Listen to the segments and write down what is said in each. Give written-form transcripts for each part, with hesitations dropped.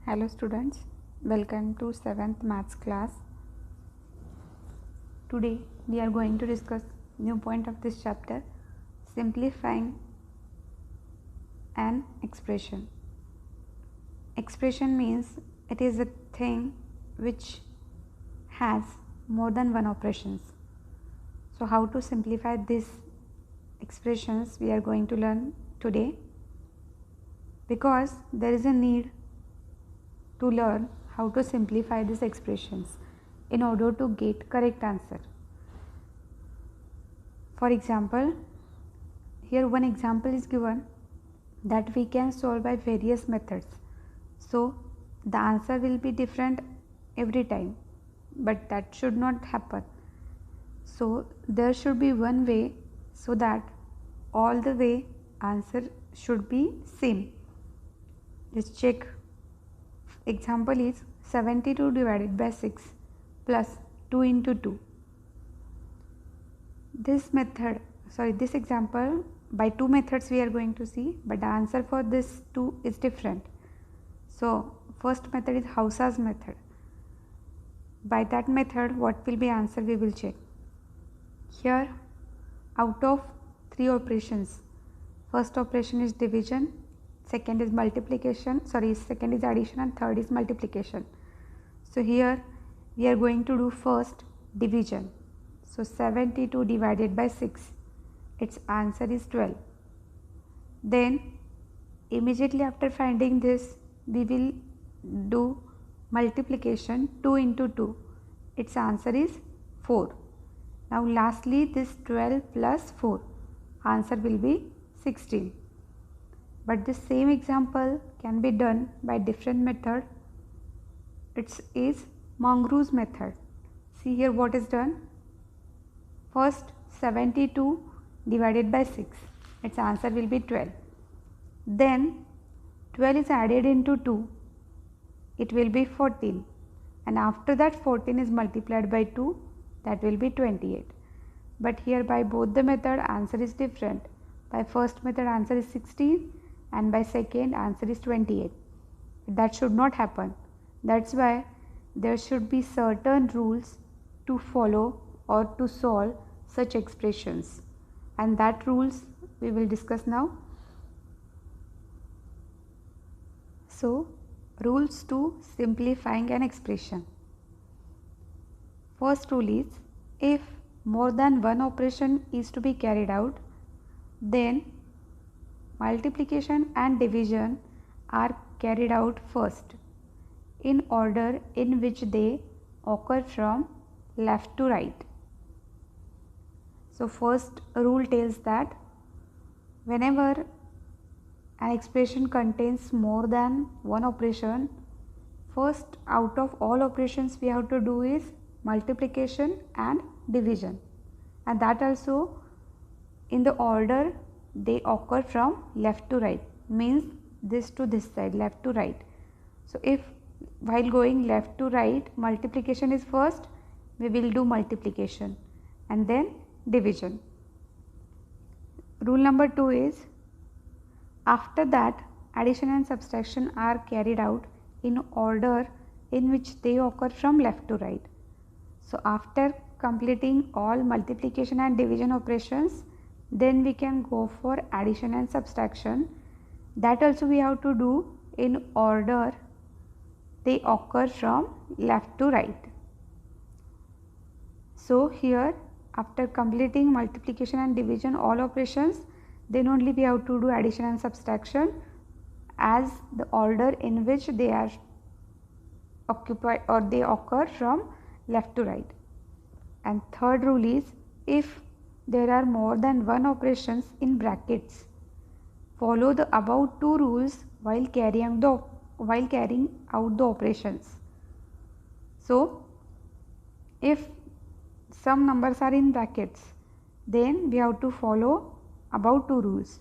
Hello students, welcome to 7th maths class. Today we are going to discuss new point of this chapter, simplifying an expression. Expression means it is a thing which has more than one operations. So how to simplify these expressions we are going to learn today, because there is a need to learn how to simplify these expressions in order to get correct answer. For example, here one example is given that we can solve by various methods. So the answer will be different every time, but that should not happen. So there should be one way so that all the way answer should be same. Let's check. Example is 72 divided by 6 plus 2 into 2. This example, by two methods we are going to see, but the answer for this two is different. So first method is Hausa's method. By that method, what will be answer we will check. Here, out of three operations, first operation is division, second is addition, and third is multiplication. So here we are going to do first division. So 72 divided by 6, its answer is 12. Then immediately after finding this, we will do multiplication, 2 into 2, its answer is 4. Now lastly, this 12 plus 4, answer will be 16. But the same example can be done by different method. It is Mongerou's method. See here what is done. First 72 divided by 6, its answer will be 12. Then 12 is added into 2, it will be 14. And after that 14 is multiplied by 2, that will be 28. But here by both the method answer is different. By first method answer is 16 and by second answer is 28. That should not happen. That's why there should be certain rules to follow or to solve such expressions, and that rules we will discuss now. So rules to simplifying an expression. First rule is, if more than one operation is to be carried out, then multiplication and division are carried out first in order in which they occur from left to right. So first rule tells that whenever an expression contains more than one operation, first out of all operations we have to do is multiplication and division, and that also in the order they occur from left to right, means this to this side, left to right. So if while going left to right multiplication is first, we will do multiplication and then division. Rule number 2 is, after that addition and subtraction are carried out in order in which they occur from left to right. So after completing all multiplication and division operations, then we can go for addition and subtraction. That also we have to do in order they occur from left to right. So here after completing multiplication and division all operations, then only we have to do addition and subtraction as the order in which they are occupied or they occur from left to right. And third rule is, if there are more than one operations in brackets, follow the above two rules while carrying out the operations. So if some numbers are in brackets, then we have to follow above two rules.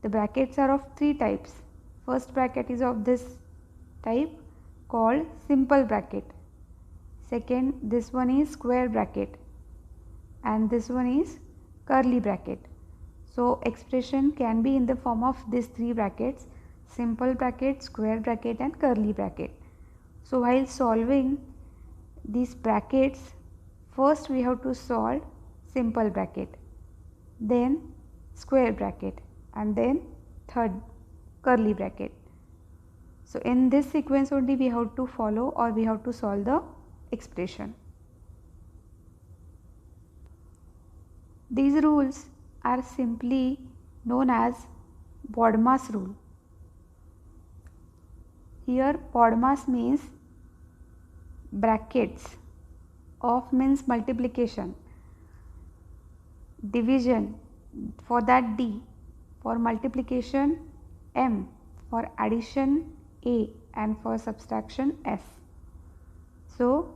The brackets are of three types. First bracket is of this type called simple bracket. Second, this one is square bracket, and this one is curly bracket. So expression can be in the form of these three brackets: simple bracket, square bracket and curly bracket. So while solving these brackets, first we have to solve simple bracket, then square bracket, and then third curly bracket. So in this sequence only we have to follow, or we have to solve the expression. These rules are simply known as BODMAS rule. Here BODMAS means brackets, of means multiplication, division, for that D, for multiplication M, for addition A, and for subtraction S. So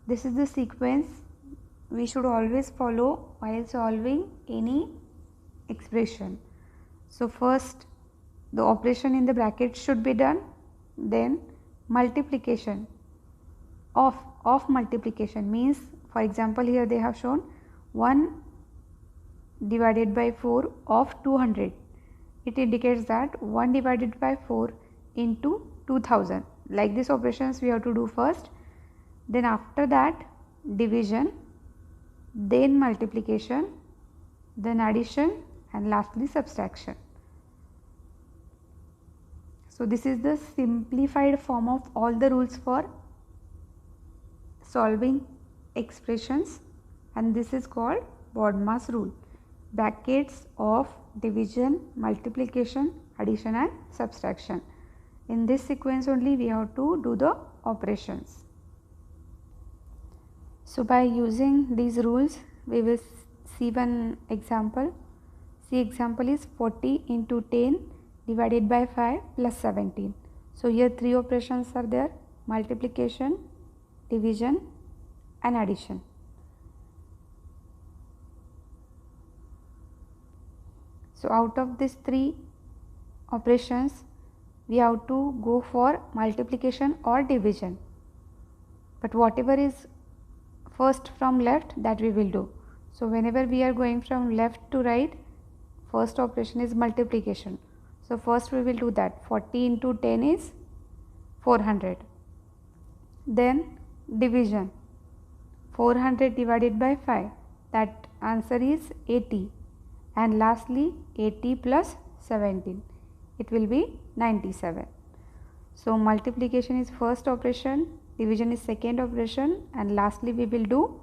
this is the sequence we should always follow while solving any expression. So first the operation in the bracket should be done, then multiplication of multiplication means, for example here they have shown 1 divided by 4 of 200. It indicates that 1 divided by 4 into 2000. Like these operations we have to do first, then after that division, then multiplication, then addition, and lastly subtraction. So this is the simplified form of all the rules for solving expressions, and this is called BODMAS rule. Brackets of division, multiplication, addition, and subtraction. In this sequence only we have to do the operations. So by using these rules we will see one example. See, example is 40 into 10 divided by 5 plus 17. So here three operations are there: multiplication, division, and addition. So out of these three operations we have to go for multiplication or division, but whatever is first from left, that we will do. So whenever we are going from left to right, first operation is multiplication. So first we will do that. 40 into 10 is 400. Then division, 400 divided by 5, that answer is 80. And lastly 80 plus 17, it will be 97. So multiplication is first operation, division is second operation, and lastly we will do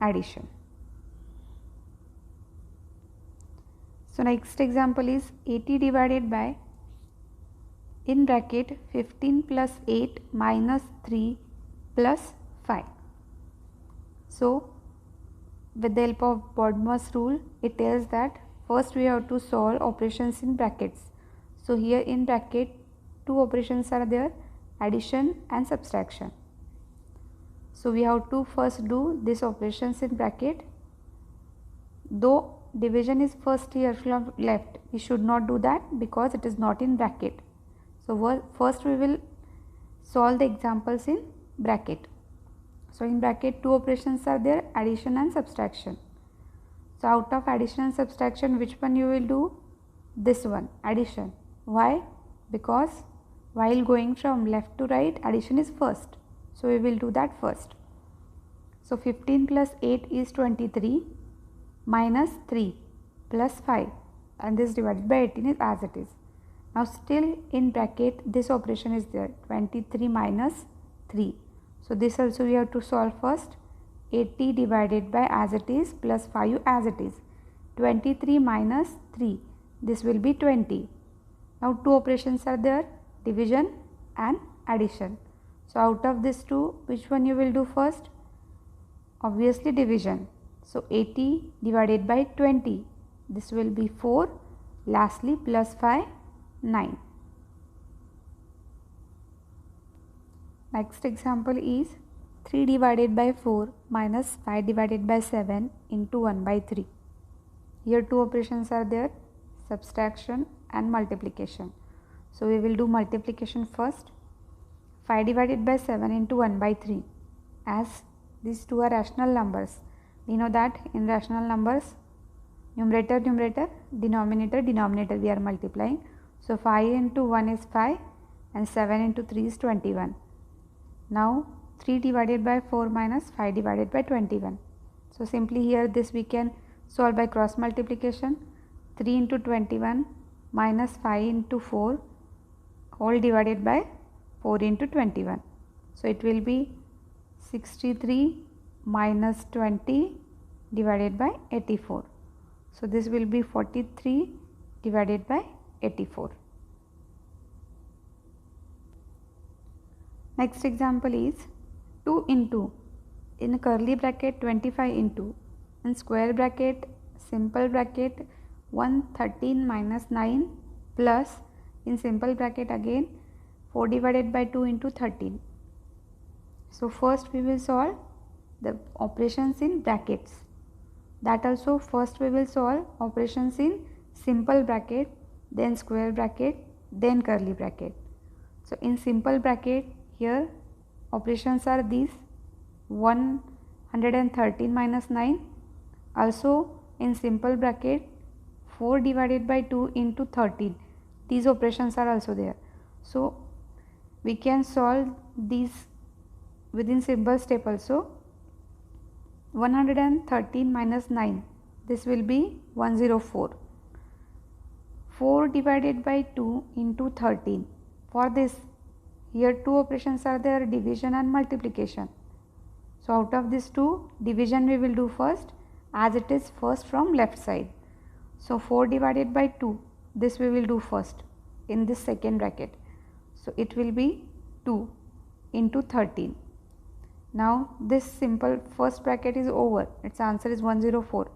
addition. So next example is 80 divided by, in bracket, 15 plus 8 minus 3 plus 5. So with the help of BODMAS rule, it tells that first we have to solve operations in brackets. So here in bracket two operations are there, addition and subtraction. So we have to first do these operations in bracket. Though division is first here from left, we should not do that because it is not in bracket. So first we will solve the examples in bracket. So in bracket two operations are there, addition and subtraction. So out of addition and subtraction, which one you will do? This one, addition. Why? Because while going from left to right, addition is first. So we will do that first. So 15 plus 8 is 23 minus 3 plus 5, and this divided by 18 is as it is. Now still in bracket this operation is there, 23 minus 3. So this also we have to solve first. 80 divided by as it is plus 5 as it is. 23 minus 3, this will be 20. Now two operations are there, division and addition. So out of these two, which one you will do first? Obviously division. So 80 divided by 20, this will be 4. Lastly plus 5, 9. Next example is 3 divided by 4 minus 5 divided by 7 into 1 by 3. Here two operations are there, subtraction and multiplication. So we will do multiplication first. 5 divided by 7 into 1 by 3. As these two are rational numbers, we know that in rational numbers, numerator, numerator, denominator, denominator, we are multiplying. So 5 into 1 is 5 and 7 into 3 is 21. Now 3 divided by 4 minus 5 divided by 21. So simply here this we can solve by cross multiplication. 3 into 21 minus 5 into 4 whole divided by 4 into 21. So it will be 63 minus 20 divided by 84. So this will be 43 divided by 84. Next example is 2 into in curly bracket 25 into in square bracket simple bracket 113 minus 9 plus in simple bracket again 4 divided by 2 into 13. So first we will solve the operations in brackets. That also first we will solve operations in simple bracket, then square bracket, then curly bracket. So in simple bracket here operations are these 113 minus 9. Also in simple bracket 4 divided by 2 into 13. These operations are also there. So we can solve these within simple step also. 113 minus 9, this will be 104. 4 divided by 2 into 13. For this here two operations are there, division and multiplication. So out of these two, division we will do first as it is first from left side. So 4 divided by 2, this we will do first in this second bracket. So it will be 2 into 13. Now this simple first bracket is over, its answer is 104.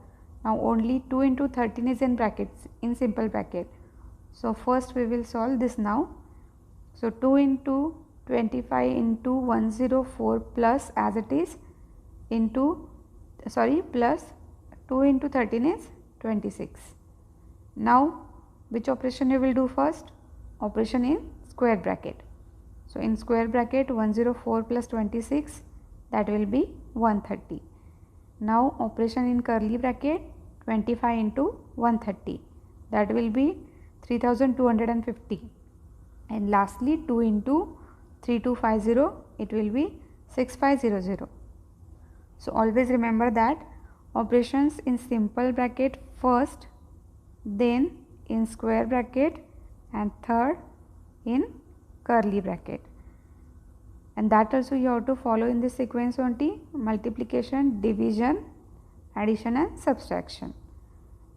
Now only 2 into 13 is in brackets, in simple bracket. So first we will solve this now. So 2 into 25 into 104 plus as it is into plus 2 into 13 is 26. Now which operation you will do first? Operation in square bracket. So in square bracket 104 plus 26, that will be 130. Now operation in curly bracket 25 into 130, that will be 3250. And lastly 2 into 3250, it will be 6500. So always remember that operations in simple bracket first, then in square bracket, and third in curly bracket. And that also you have to follow in this sequence only: multiplication, division, addition and subtraction.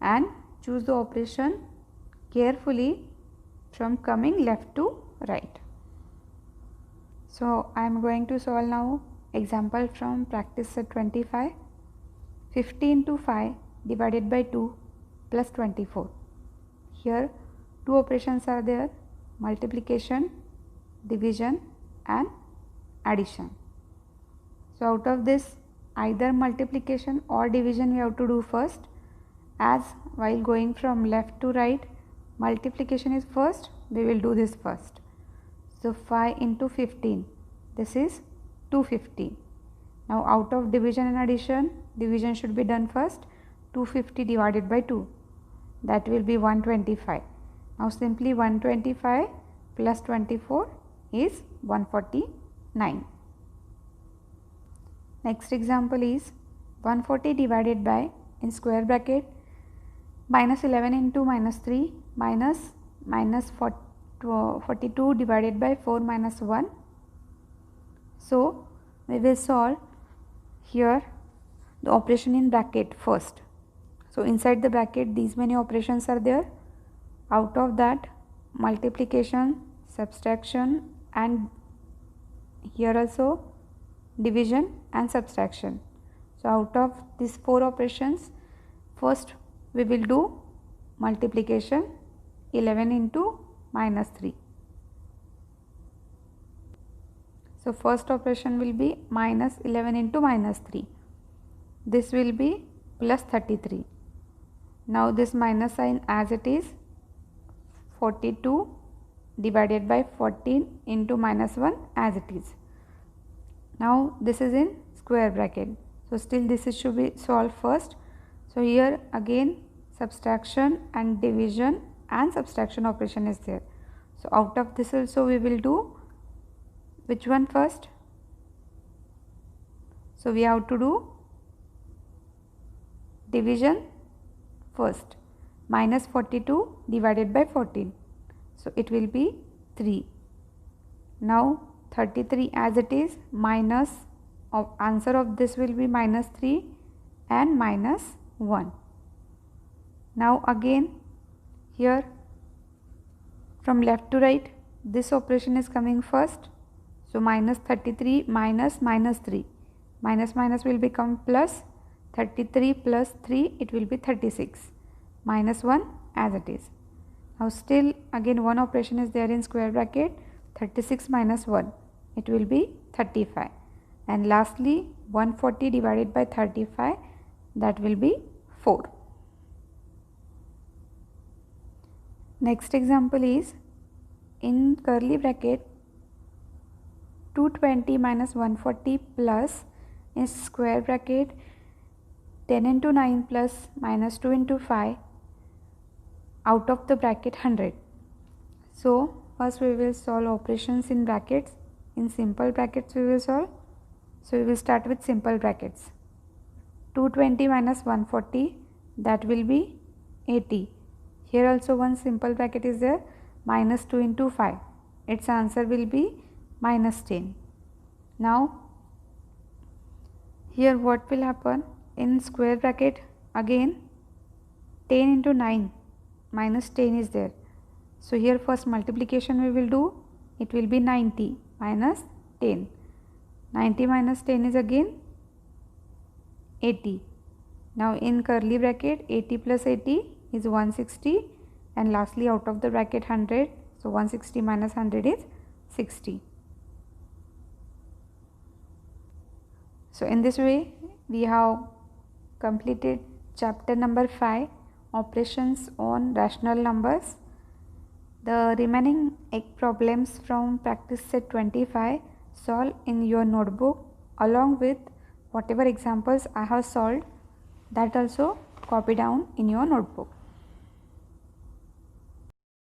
And choose the operation carefully from coming left to right. So I am going to solve now example from practice set 25. 50 into 5 divided by 2 plus 24. Here two operations are there: multiplication, division and addition. So out of this either multiplication or division we have to do first, as while going from left to right multiplication is first, we will do this first. So 5 into 15, this is 250. Now out of division and addition, division should be done first. 250 divided by 2, that will be 125. Now simply 125 plus 24 is 149. Next example is 140 divided by, in square bracket, minus 11 into minus 3 minus 42 divided by 4 minus 1. So we will solve here the operation in bracket first. So inside the bracket these many operations are there. Out of that multiplication, subtraction and here also division and subtraction. So out of these 4 operations, first we will do multiplication, 11 into minus 3. So first operation will be minus 11 into minus 3. This will be plus 33. Now this minus sign as it is, 42 divided by 14 into minus 1 as it is. Now this is in square bracket. So still this should be solved first. So here again subtraction and division and subtraction operation is there. So out of this also we will do which one first? So we have to do division first. Minus 42 divided by 14. So it will be 3. Now 33 as it is, minus of answer of this will be minus 3 and minus 1. Now again here from left to right this operation is coming first. So minus 33 minus minus 3. Minus minus will become plus. 33 plus 3 it will be 36. Minus 1 as it is. Now still again one operation is there in square bracket. 36 minus 1 it will be 35. And lastly 140 divided by 35, that will be 4. Next example is in curly bracket 220 minus 140 plus in square bracket 10 into 9 plus minus 2 into 5 out of the bracket 100. So first we will solve operations in brackets. In simple brackets we will solve. So we will start with simple brackets. 220 minus 140, that will be 80. Here also one simple bracket is there, minus 2 into 5. Its answer will be minus 10. Now here what will happen? In square bracket again 10 into 9 minus 10 is there. So here first multiplication we will do. It will be 90 minus 10. 90 minus 10 is again 80. Now in curly bracket 80 plus 80 is 160, and lastly out of the bracket 100. So 160 minus 100 is 60. So in this way we have completed chapter number 5, operations on rational numbers. The remaining 8 problems from practice set 25 solve in your notebook along with whatever examples I have solved, that also copy down in your notebook.